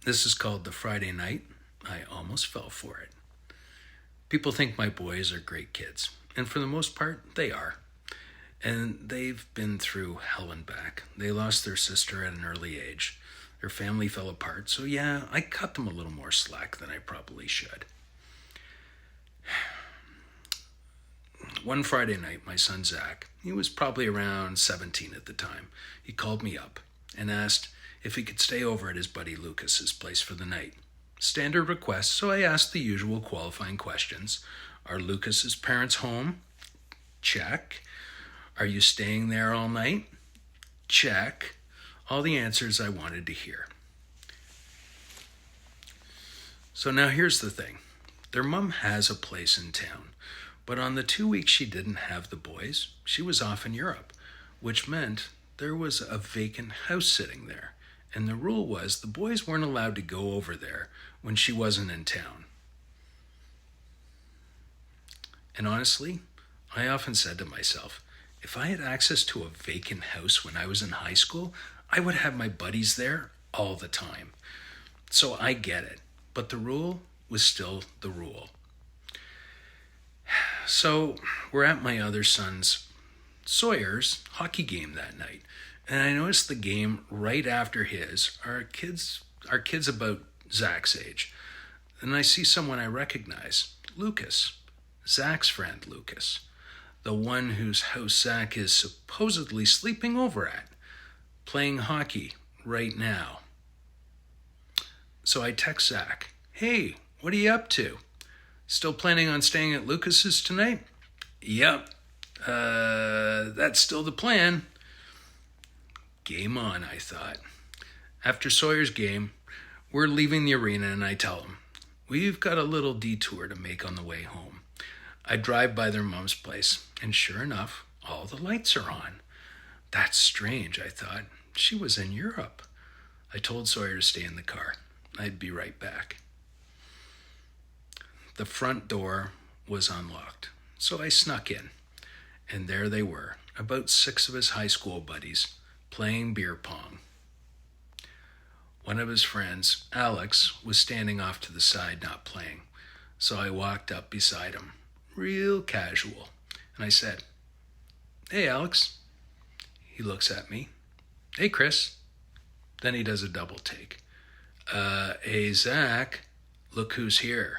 This is called The Friday Night I Almost Fell For It. People think my boys are great kids, and for the most part, they are. And they've been through hell and back. They lost their sister at an early age. Their family fell apart, so yeah, I cut them a little more slack than I probably should. One Friday night, my son Zach, he was probably around 17 at the time, he called me up and asked if he could stay over at his buddy Lucas's place for the night. Standard request, so I asked the usual qualifying questions. Are Lucas's parents home? Check. Are you staying there all night? Check. All the answers I wanted to hear. So now here's the thing. Their mom has a place in town, but on the 2 weeks she didn't have the boys, she was off in Europe, which meant there was a vacant house sitting there, and the rule was the boys weren't allowed to go over there when she wasn't in town. And honestly, I often said to myself, if I had access to a vacant house when I was in high school, I would have my buddies there all the time. So I get it, but the rule was still the rule. So we're at my other son's, Sawyer's, hockey game that night, and I noticed the game right after his are kids about Zach's age. And I see someone I recognize, Lucas, Zach's friend Lucas, the one whose house Zach is supposedly sleeping over at, playing hockey right now. So I text Zach, hey, what are you up to? Still planning on staying at Lucas's tonight? Yep, that's still the plan. Game on, I thought. After Sawyer's game, we're leaving the arena and I tell him, we've got a little detour to make on the way home. I drive by their mom's place, and sure enough, all the lights are on. That's strange, I thought. She was in Europe. I told Sawyer to stay in the car. I'd be right back. The front door was unlocked, so I snuck in. And there they were, about 6 of his high school buddies, playing beer pong. One of his friends, Alex, was standing off to the side not playing, so I walked up beside him, real casual, and I said, hey Alex. He looks at me. Hey Chris. Then he does a double take. Hey Zach, look who's here.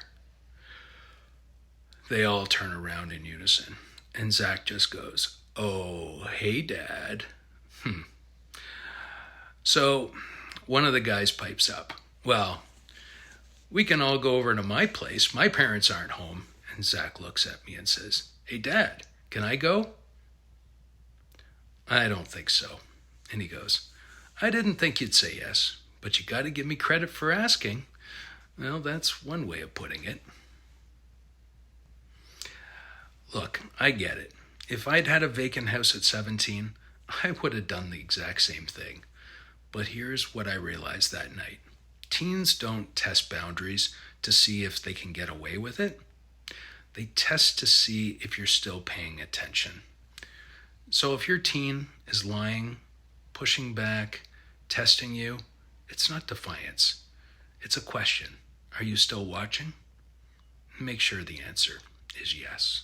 They all turn around in unison, and Zach just goes, oh, hey Dad. So one of the guys pipes up, well, we can all go over to my place. My parents aren't home. And Zach looks at me and says, hey Dad, can I go? I don't think so. And he goes, I didn't think you'd say yes, but you got to give me credit for asking. Well, that's one way of putting it. Look, I get it. If I'd had a vacant house at 17, I would have done the exact same thing. But here's what I realized that night. Teens don't test boundaries to see if they can get away with it. They test to see if you're still paying attention. So if your teen is lying, pushing back, testing you, it's not defiance. It's a question. Are you still watching? Make sure the answer is yes.